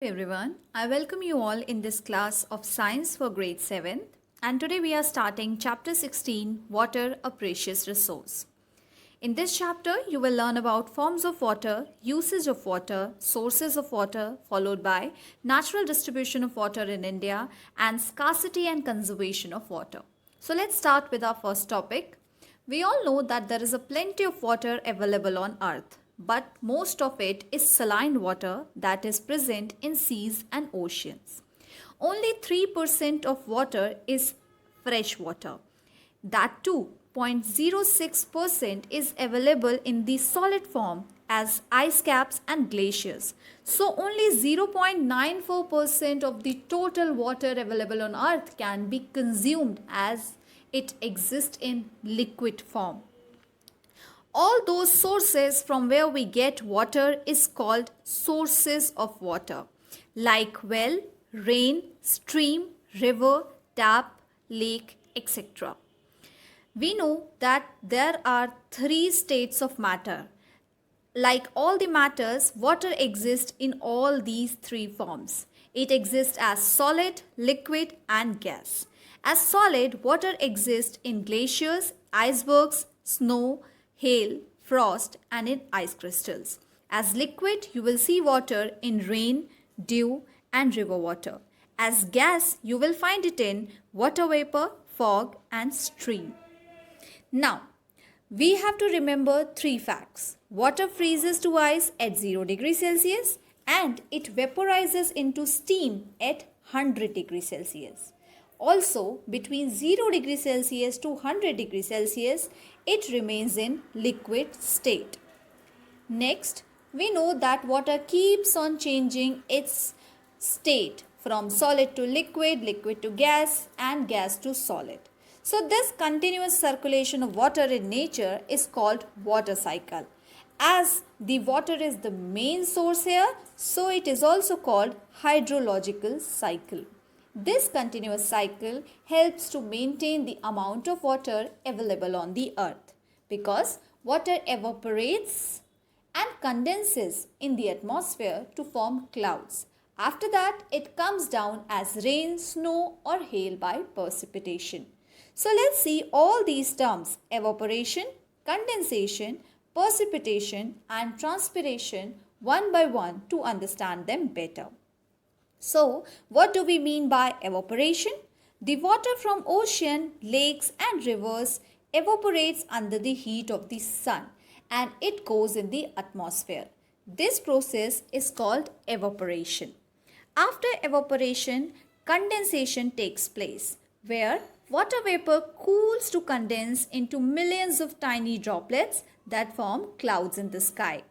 Everyone, I welcome you all in this class of Science for grade 7th, and today we are starting chapter 16, Water, a Precious Resource. In this chapter, you will learn about forms of water, usage of water, sources of water, followed by natural distribution of water in India and scarcity and conservation of water. So let's start with our first topic. We all know that there is a plenty of water available on earth, but most of it is saline water that is present in seas and oceans. Only 3% of water is fresh water. That too, 0.06% is available in the solid form as ice caps and glaciers. So only 0.94% of the total water available on earth can be consumed as it exists in liquid form. All those sources from where we get water is called sources of water, like well, rain, stream, river, tap, lake, etc. We know that there are three states of matter. Like all the matters, water exists in all these three forms. It exists as solid, liquid, and gas. As solid, water exists in glaciers, icebergs, snow, hail, frost, and in ice crystals. As liquid, you will see water in rain, dew, and river water. As gas, you will find it in water vapor, fog, and stream. Now, we have to remember three facts. Water freezes to ice at 0 degrees Celsius and it vaporizes into steam at 100 degrees Celsius. Also, between 0 degrees Celsius to 100 degrees Celsius, it remains in liquid state. Next, we know that water keeps on changing its state from solid to liquid, liquid to gas, and gas to solid. So this continuous circulation of water in nature is called water cycle. As the water is the main source here, so it is also called hydrological cycle. This continuous cycle helps to maintain the amount of water available on the earth because water evaporates and condenses in the atmosphere to form clouds. After that, it comes down as rain, snow, or hail by precipitation. So let's see all these terms: evaporation, condensation, precipitation, and transpiration one by one to understand them better. So, what do we mean by evaporation? The water from ocean, lakes, and rivers evaporates under the heat of the sun and it goes in the atmosphere. This process is called evaporation. After evaporation, condensation takes place, where water vapor cools to condense into millions of tiny droplets that form clouds in the sky.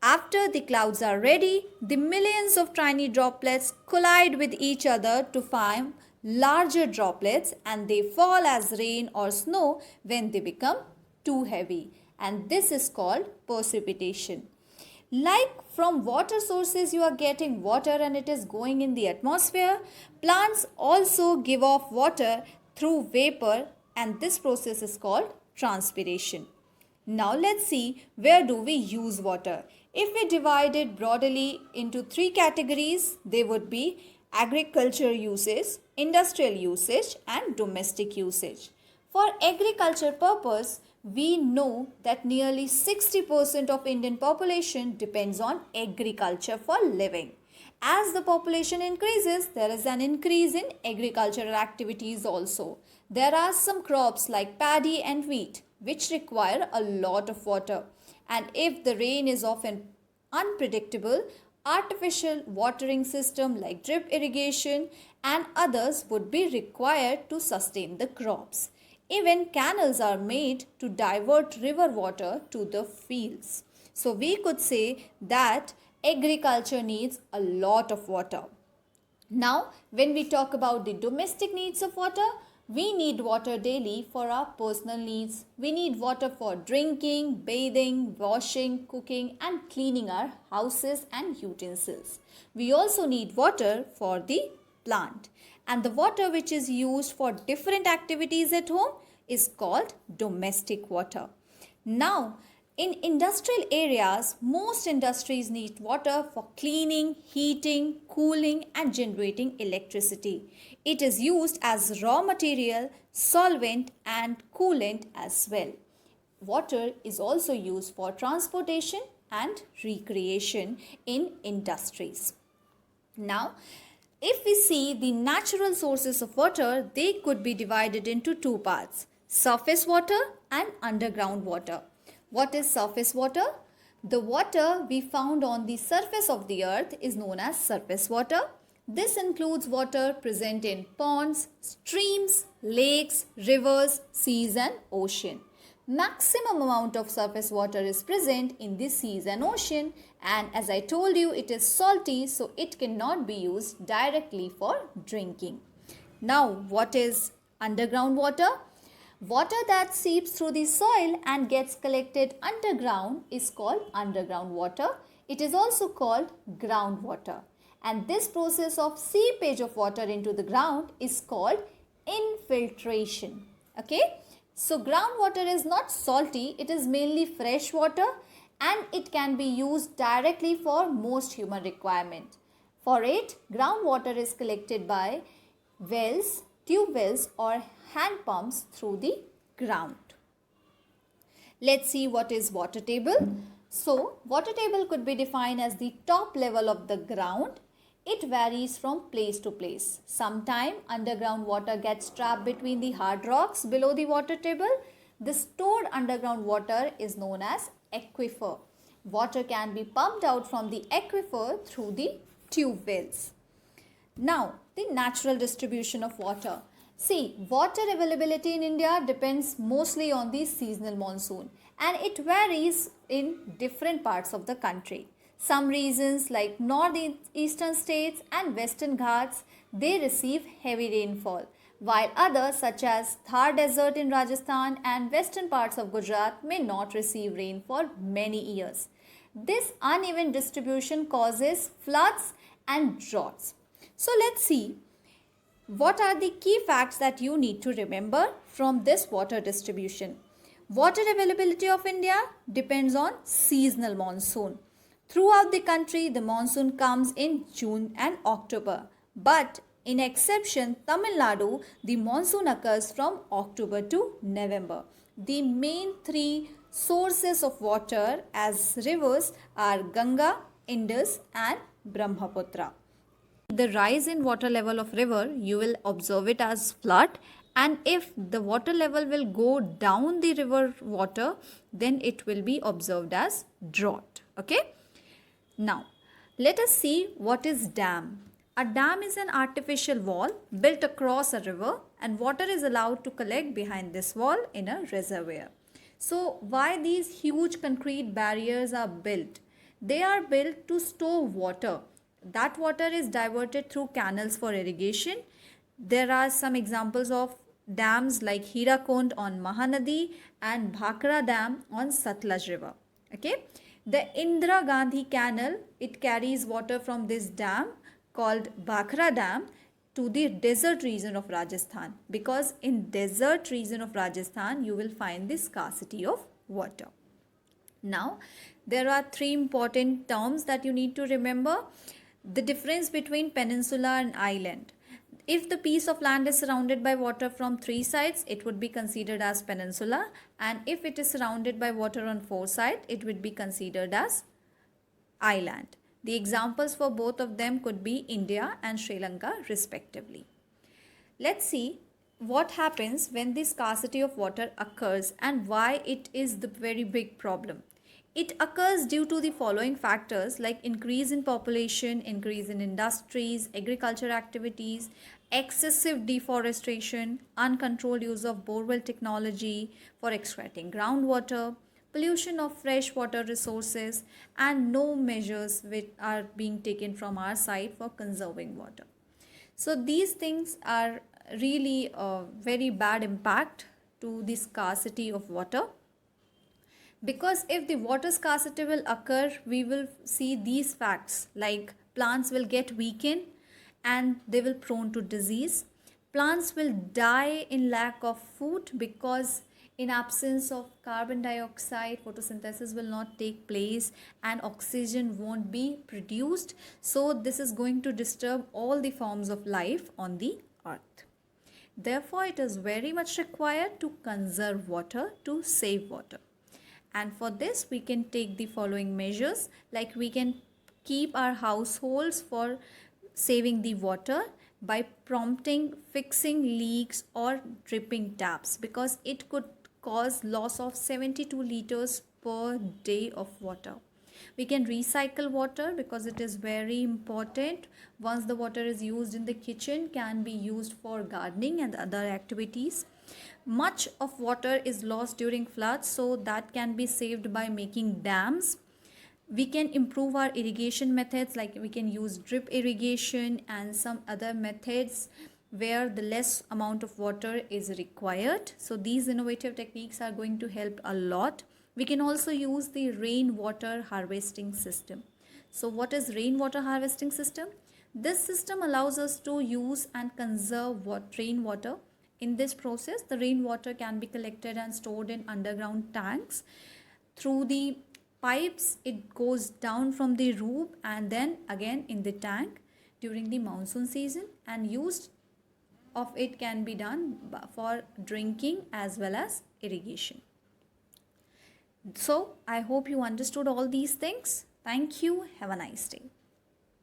After the clouds are ready, the millions of tiny droplets collide with each other to form larger droplets and they fall as rain or snow when they become too heavy. And this is called precipitation. Like from water sources you are getting water and it is going in the atmosphere, plants also give off water through vapor and this process is called transpiration. Now let's see where do we use water. If we divide it broadly into three categories, they would be agriculture usage, industrial usage and domestic usage. For agriculture purpose, we know that nearly 60% of Indian population depends on agriculture for living. As the population increases, there is an increase in agricultural activities also. There are some crops like paddy and wheat which require a lot of water. And if the rain is often unpredictable, artificial watering system like drip irrigation and others would be required to sustain the crops. Even canals are made to divert river water to the fields. So we could say that agriculture needs a lot of water. Now, when we talk about the domestic needs of water, we need water daily for our personal needs. We need water for drinking, bathing, washing, cooking and cleaning our houses and utensils. We also need water for the plant. And the water which is used for different activities at home is called domestic water. Now, In industrial areas, most industries need water for cleaning, heating, cooling, and generating electricity. It is used as raw material, solvent, and coolant as well. Water is also used for transportation and recreation in industries. Now, if we see the natural sources of water, they could be divided into two parts: surface water and underground water. What is surface water? The water we found on the surface of the earth is known as surface water. This includes water present in ponds, streams, lakes, rivers, seas, and ocean. Maximum amount of surface water is present in the seas and ocean, and as I told you, it is salty, so it cannot be used directly for drinking. Now, what is underground water? Water that seeps through the soil and gets collected underground is called underground water. It is also called groundwater. And this process of seepage of water into the ground is called infiltration. Okay? So groundwater is not salty, it is mainly fresh water and it can be used directly for most human requirement. For it, groundwater is collected by wells, tube wells or hand pumps through the ground. Let's see what is water table. So, water table could be defined as the top level of the ground. It varies from place to place. Sometimes underground water gets trapped between the hard rocks below the water table. The stored underground water is known as aquifer. Water can be pumped out from the aquifer through the tube wells. Now, the natural distribution of water. See, water availability in India depends mostly on the seasonal monsoon and it varies in different parts of the country. Some regions like northeastern states and western Ghats, they receive heavy rainfall, while others such as Thar Desert in Rajasthan and western parts of Gujarat may not receive rain for many years. This uneven distribution causes floods and droughts. So let's see what are the key facts that you need to remember from this water distribution. Water availability of India depends on seasonal monsoon. Throughout the country, the monsoon comes in June and October. But in exception, Tamil Nadu, the monsoon occurs from October to November. The main three sources of water as rivers are Ganga, Indus and Brahmaputra. The rise in water level of river, you will observe it as flood, and if the water level will go down the river water, then it will be observed as drought. Okay. Now, let us see what is dam. A dam is an artificial wall built across a river and water is allowed to collect behind this wall in a reservoir. So, why these huge concrete barriers are built? They are built to store water. That water is diverted through canals for irrigation. There are some examples of dams like Hirakund on Mahanadi and Bhakra Dam on Satluj River. Okay. The Indira Gandhi Canal, it carries water from this dam called Bhakra Dam to the desert region of Rajasthan, because in desert region of Rajasthan you will find the scarcity of water. Now, there are three important terms that you need to remember. The difference between peninsula and island. If the piece of land is surrounded by water from three sides, it would be considered as peninsula, and if it is surrounded by water on four sides, it would be considered as island. The examples for both of them could be India and Sri Lanka respectively. Let's see what happens when the scarcity of water occurs and why it is the very big problem. It occurs due to the following factors like increase in population, increase in industries, agriculture activities, excessive deforestation, uncontrolled use of borewell technology for extracting groundwater, pollution of fresh water resources, and no measures which are being taken from our side for conserving water. So these things are really a very bad impact to the scarcity of water. Because if the water scarcity will occur, we will see these facts like plants will get weakened and they will prone to disease. Plants will die in lack of food because In absence of carbon dioxide, photosynthesis will not take place and oxygen won't be produced. So this is going to disturb all the forms of life on the earth. Therefore, it is very much required to conserve water, to save water. And for this, we can take the following measures, like we can keep our households for saving the water by prompting fixing leaks or dripping taps, because it could cause loss of 72 liters per day of water. We can recycle water because it is very important. Once the water is used in the kitchen, can be used for gardening and other activities. Much of water is lost during floods, so that can be saved by making dams. We can improve our irrigation methods, like we can use drip irrigation and some other methods where the less amount of water is required. So these innovative techniques are going to help a lot. We can also use the rainwater harvesting system. So what is rainwater harvesting system? This system allows us to use and conserve rainwater. In this process, the rainwater can be collected and stored in underground tanks. Through the pipes, it goes down from the roof and then again in the tank during the monsoon season, and used of it can be done for drinking as well as irrigation. So I hope you understood all these things. Thank you. Have a nice day.